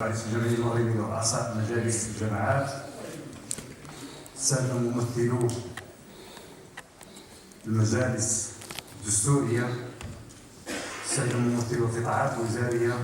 رئيس الجمعية المغربية ورؤساء مجالس الجماعات، السادة ممثلو المجالس الدستورية، السادة ممثلو القطاعات الوزارية،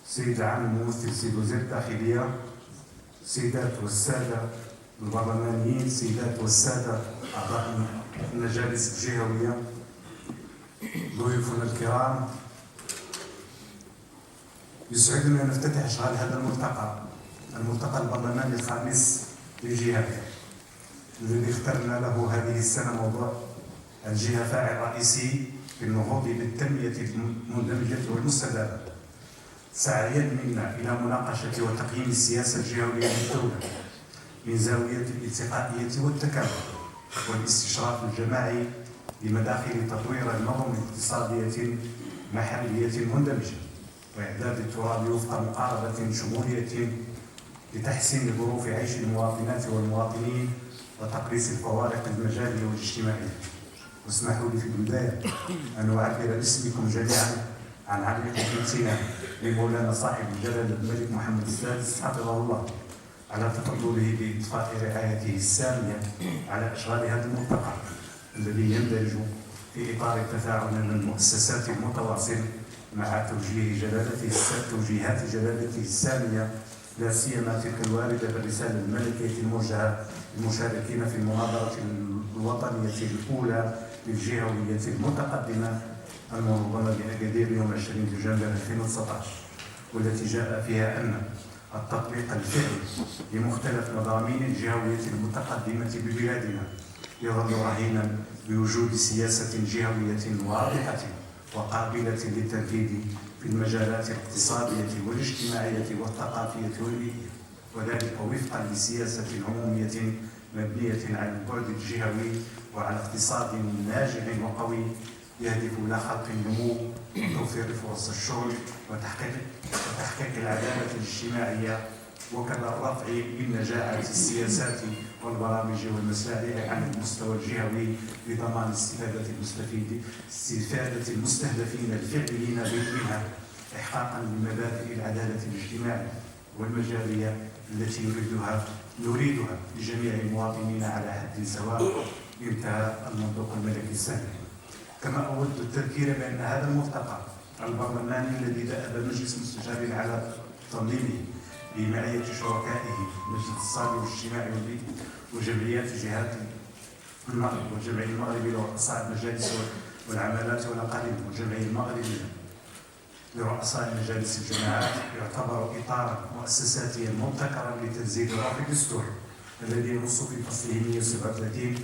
السيد العام الممثل سيد وزير الداخلية، السيدات والسادة البرلمانيين، السيدات والسادة أعضاء المجالس الجهوية، ضيوفنا الكرام، يسعدنا أن نفتتح إشغال هذا الملتقى البرلماني الخامس للجهات، الذي اخترنا له هذه السنة موضوع الجهة فاعل رئيسي في النهوض بالتنمية المندمجة والمستدامة، سعيا منا إلى مناقشة وتقييم السياسة الجهوية للدولة من زاوية الالتقائية والتكامل والاستشراف الجماعي بمداخل تطوير النظم الاقتصادية محلية مندمجة، وإعداد التراب وفق مقاربة شمولية لتحسين ظروف عيش المواطنات والمواطنين وتقليص الفوارق المجالية والاجتماعية. واسمحوا لي في البداية أن أعبر باسمكم جميعا عن عميق امتنان لمولانا صاحب الجلالة الملك محمد السادس حفظه الله على تفضله بإضفاء رعايته السامية على إشغال هذا الملتقى الذي يندرج في إطار تفاعل المؤسسات المتواصل مع توجيهات جلالته السامية، لا سيما تلك الواردة بالرسالة الملكية الموجهة للمشاركين في المناظرة الوطنية الأولى للجهوية المتقدمة المنظمة بأكادير يوم 20 دجنبر 2019، والتي جاء فيها أن التطبيق الفعلي لمختلف مضامين الجهوية المتقدمة ببلادنا يظل رهينا بوجود سياسة جهوية واضحة وقابلة للتنفيذ في المجالات الاقتصادية والاجتماعية والثقافية والبيئية، وذلك وفقا لسياسة عمومية مبنية على البعد الجهوي وعلى اقتصاد ناجح وقوي يهدف إلى خلق النمو وتوفير فرص الشغل وتحقيق العدالة الاجتماعية، وكذا الرفع من نجاعات السياسات والبرامج والمسارع على المستوى الجهوي لضمان استفادة المستهدفين الفعليين منها إحقاقا لمبادئ العدالة الاجتماعية والمجالية التي نريدها لجميع المواطنين على حد سواء. انتهى المنطوق الملكي السامي. كما أود التذكير بأن هذا الملتقى البرلماني الذي دأب مجلس المستشارين على تنظيمه بمعية شركائه مجلس الاقتصادي والاجتماعي والبيئي وجمعيات جهات المغرب والجمعية المغربية لرؤساء المجالس والعمالات والأقاليم والجمعية المغربية لرؤساء مجالس الجماعات، يعتبر إطارا مؤسساتيا مبتكرا لتنزيل روح الدستور الذي ينص في فصله 137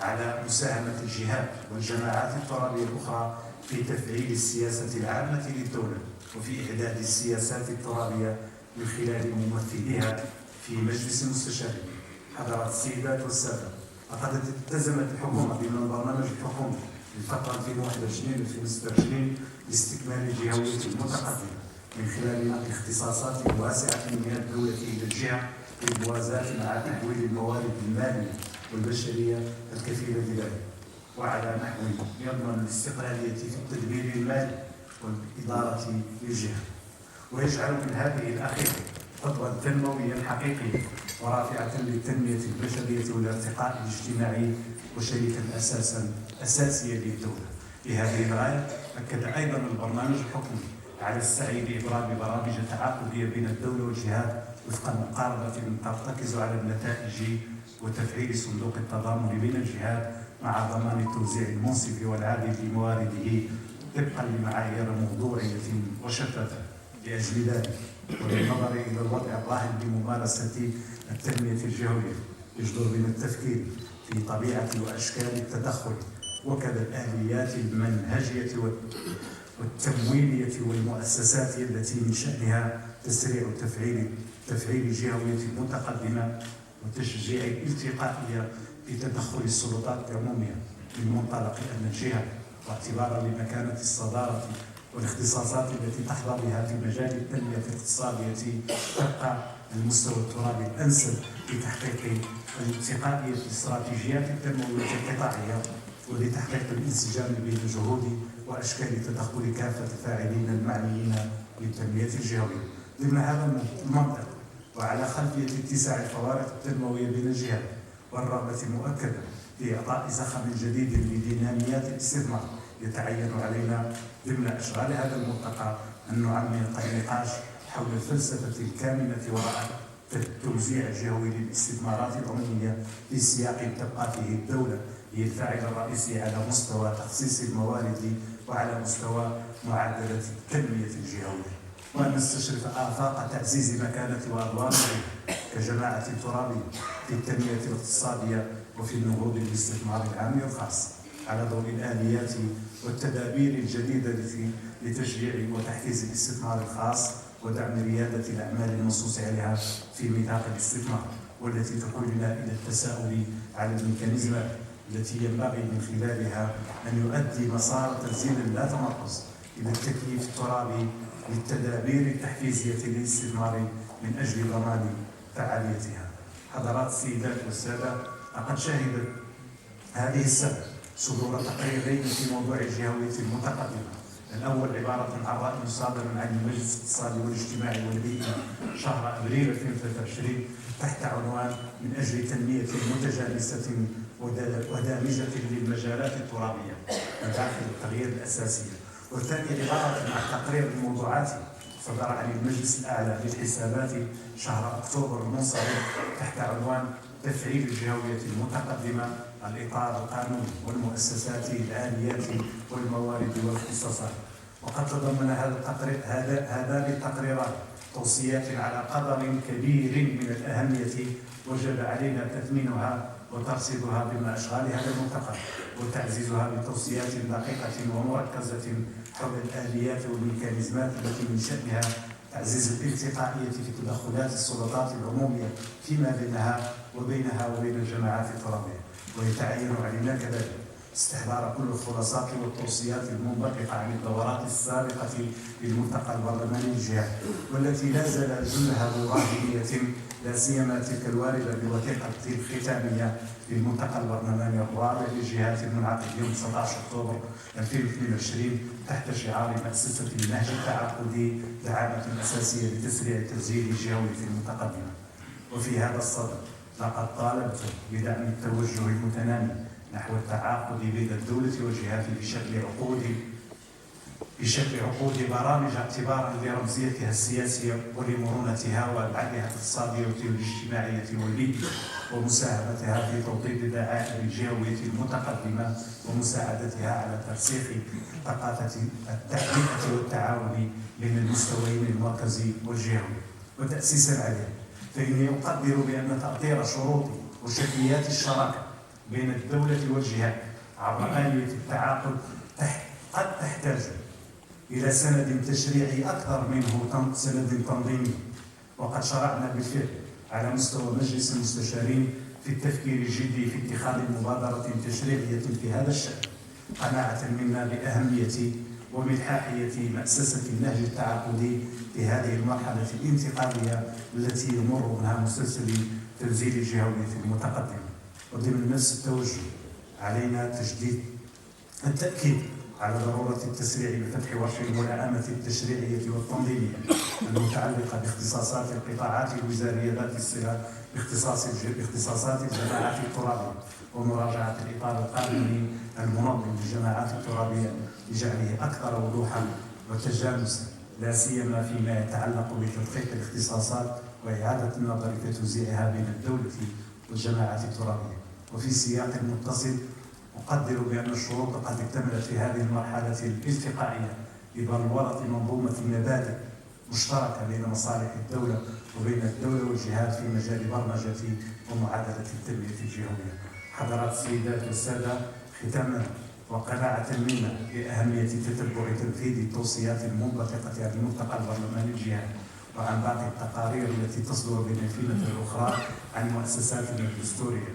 على مساهمة الجهات والجماعات الترابية الأخرى في تفعيل السياسة العامة للدولة وفي إعداد السياسات الترابية من خلال ممثليها في مجلس المستشارين. حضرات السيدات والسادة، لقد التزمت الحكومة ضمن برنامج الحكومي للفترة 2021-2026 لاستكمال الجهوية المتقدمة من خلال نقل اختصاصات واسعة من الدولة إلى الجهة بالموازاة مع تحويل الموارد المالية والبشرية الكفيلة بذلك، وعلى نحو يضمن الاستقلالية في التدبير المالي والإدارة للجهة، ويجعل من هذه الأخيرة خطوة تنمويا حقيقية ورافعة للتنمية البشرية والارتقاء الاجتماعي وشريكا أساسيا للدولة. لهذه الغاية أكد أيضا البرنامج الحكومي على السعي لإبرام برامج تعاقدية بين الدولة والجهات وفق مقاربة ترتكز على النتائج وتفعيل صندوق التضامن بين الجهات مع ضمان التوزيع المنصف والعادل لموارده طبقا لمعايير موضوعية وشفافة. لأجل ذلك وبالنظر إلى الوضع الراهن بممارسة التنمية الجهوية يجدر بنا التفكير في طبيعة وأشكال التدخل وكذا الآليات المنهجية والتمويلية والمؤسسات التي من شأنها تسريع تفعيل الجهوية المتقدمة وتشجيع الالتقائية في تدخل السلطات العمومية من منطلق أن الجهة واعتبارا لمكانة الصدارة والاختصاصات التي تحظى بها في مجال التنمية الاقتصادية تبقى المستوى الترابي الأنسب لتحقيق الالتقائية في الاستراتيجيات التنموية القطاعية ولتحقيق الانسجام بين جهود وأشكال تدخل كافة الفاعلين المعنيين للتنمية الجهوية. ضمن هذا المنطق وعلى خلفية اتساع الفوارق التنموية بين الجهات والرغبة المؤكدة في إعطاء زخم جديد لديناميات الاستثمار، يتعين علينا ضمن أشغال هذا الملتقى أن نعمق النقاش حول الفلسفة الكامنة وراء التوزيع الجهوي للاستثمارات العمومية في سياق تبقى فيه الدولة هي الفاعل الرئيسي على مستوى تخصيص الموارد وعلى مستوى معدلات التنمية الجهوية، وأن نستشرف آفاق تعزيز مكانة وأدوار كجماعة ترابية في التنمية الاقتصادية وفي النهوض بالاستثمار العام والخاص على ضوء الآليات والتدابير الجديدة لتشجيع وتحفيز الاستثمار الخاص ودعم ريادة الأعمال المنصوص عليها في ميثاق الاستثمار، والتي تقودنا إلى التساؤل على الميكانيزمات التي ينبغي من خلالها أن يؤدي مسار تنزيل لا تنقص إلى التكييف الترابي للتدابير التحفيزية للاستثمار من أجل ضمان فعاليتها. حضرات السيدات والسادة، لقد شهدت هذه السنة صدور تقريرين في موضوع الجهوية المتقدمة. الأول عبارة عن رأي صادر عن المجلس الاقتصادي والاجتماعي والبيئي شهر أبريل 2023 تحت عنوان من أجل تنمية متجانسة ودامجة للمجالات الترابية من داخل التغيير الأساسية. والثاني عبارة عن تقرير الموضوعات صدر عن المجلس الأعلى للحسابات شهر أكتوبر المنصرم تحت عنوان تفعيل الجهوية المتقدمة الإطار القانوني والمؤسسات الآليات والموارد والاختصاصات. وقد تضمن هذان التقريران توصيات على قدر كبير من الأهمية وجب علينا تثمينها وترصيدها ضمن أشغال هذا الملتقى وتعزيزها بتوصيات دقيقة ومركزة حول الآليات والميكانيزمات التي من شأنها تعزيز الالتقائية في تدخلات السلطات العمومية فيما بينها وبين الجماعات الترابية. ويتعين علينا كذلك استحضار كل الخلاصات والتوصيات المنبثقة عن الدورات السابقة للملتقى البرلماني للجهات، والتي لا زال جلها براهينية لا سيما تلك الواردة بوثيقة الختامية للملتقى البرلماني الرابع للجهات المنعقد يوم 19 أكتوبر 2022 تحت شعار مؤسسة النهج التعاقدي دعامة أساسية لتسريع التسجيل الجهوي في المتقدمة. وفي هذا الصدد لقد طالبت بدعم التوجه المتنامي نحو التعاقد بين الدولة والجهات بشكل عقود برامج اعتبارا لرمزيتها السياسية ولمرونتها وأبعادها الاقتصادية والاجتماعية والبيئية ومساهمتها في توطيد دعائم الجهوية المتقدمة ومساعدتها على ترسيخ ثقافة التعليم والتعاون بين المستويين المركزي والجهوي وتأسيسا عليه. فإني أقدر بأن تأطير شروط وشكليات الشراكة بين الدولة والجهات عبر آلية التعاقد قد تحتاج إلى سند تشريعي أكثر منه سند تنظيمي، وقد شرعنا بالفعل على مستوى مجلس المستشارين في التفكير الجدي في اتخاذ مبادرة تشريعية في هذا الشأن، قناعة منا بأهمية وملحاحية مؤسسة النهج التعاقدي في هذه المرحلة الانتقالية التي يمر منها مسلسل تنزيل الجهوية المتقدمة. وضمن نفس التوجه علينا التأكيد على ضرورة التسريع بفتح ورش الملائمة التشريعية والتنظيمية المتعلقة باختصاصات القطاعات الوزارية ذات الصلة باختصاصات الجماعات الترابية ومراجعة الإطار القانوني المنظم للجماعات الترابية لجعله أكثر وضوحا وتجانسا، لا سيما فيما يتعلق بتدقيق الاختصاصات وإعادة النظر في توزيعها بين الدولة والجماعات الترابية. وفي سياق متصل أقدر بأن الشروط قد اكتملت في هذه المرحلة الالتقائية ببلورة منظومة مبادئ مشتركة بين مصالح الدولة وبين الدولة والجهات في مجال برمجة ومعادلة التنمية الجهوية. حضرات السيدات والسادة، ختاما وقناعة منا بأهمية تتبع تنفيذ التوصيات المنبثقة عن الملتقى البرلماني للجهات وعن باقي التقارير التي تصدر بين الفينة الأخرى عن مؤسساتنا الدستورية،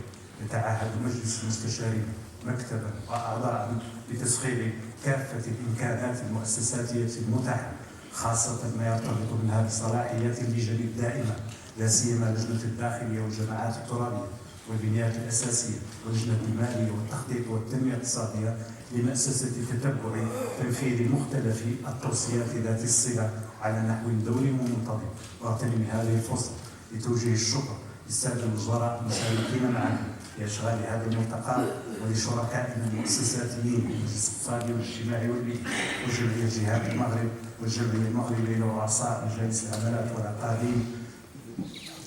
يتعهد مجلس المستشارين مكتبا وأعضاء بتسخير كافة الإمكانات المؤسساتية المتاحة، خاصة ما يرتبط منها بصلاحيات اللجان الدائمة لا سيما لجنة الداخلية والجماعات الترابية والبنيات الأساسية ولجنة المالية والتخطيط والتنمية الاقتصادية لمؤسسة تتبع تنفيذ مختلف التوصيات ذات الصلة على نحو دوري ومنتظم. واغتنم هذه الفرصة لتوجيه الشكر للسادة الوزراء المشاركين معنا في أشغال هذا الملتقى، ولشركائنا المؤسساتيين المجلس الاقتصادي والاجتماعي والبيئي وجمعية جهاد المغرب والجمعية المغربية لرؤساء مجالس العمالات والأقاليم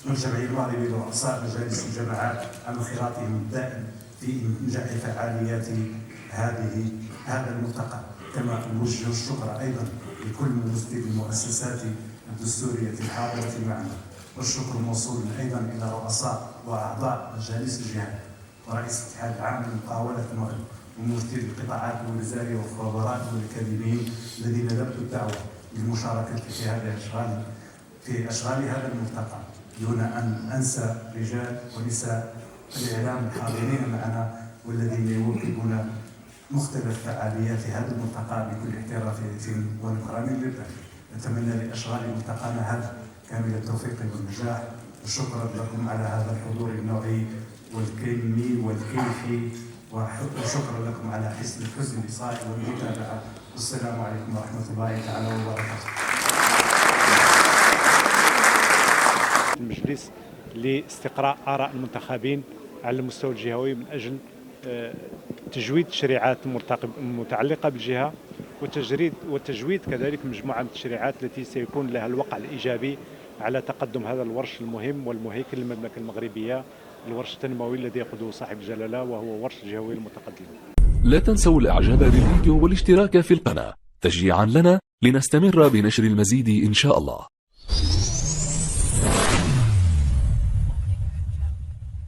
والجمعية المغربية لرؤساء مجالس الجماعات على انخراطهم الدائم في إنجاح فعاليات هذا الملتقى. كما نوجه الشكر أيضا لكل ممثلي المؤسسات الدستورية الحاضرة معنا، والشكر موصول أيضا إلى رؤساء وأعضاء مجالس الجهات ورئيس الاتحاد العام لمقاولة المغرب وممثلي القطاعات الوزارية والخبراء والأكاديميين الذين لبوا الدعوة للمشاركة في أشغال هذا الملتقى، دون أن أنسى رجال ونساء الإعلام الحاضرين معنا والذين يوكلون مختلف فعاليات هذا الملتقى بكل احتراف وإكرام لله. نتمنى لأشغال ملتقانا هذا كامل التوفيق والنجاح، وشكرا لكم على هذا الحضور النوعي والكمي والكيفي، وشكرا لكم على حسن الإصغاء والمتابعة. والسلام عليكم ورحمة الله تعالى وبركاته. المجلس لاستقراء آراء المنتخبين على المستوى الجهوي من أجل تجويد التشريعات المتعلقة بالجهة وتجويد كذلك مجموعة من التشريعات التي سيكون لها الوقع الإيجابي على تقدم هذا الورش المهم والمهيكل للمملكة المغربية، الورش التنموي الذي يقوده صاحب الجلالة وهو ورش الجهوي المتقدم. لا تنسوا الإعجاب بالفيديو والاشتراك في القناة تشجيعا لنا لنستمر بنشر المزيد إن شاء الله.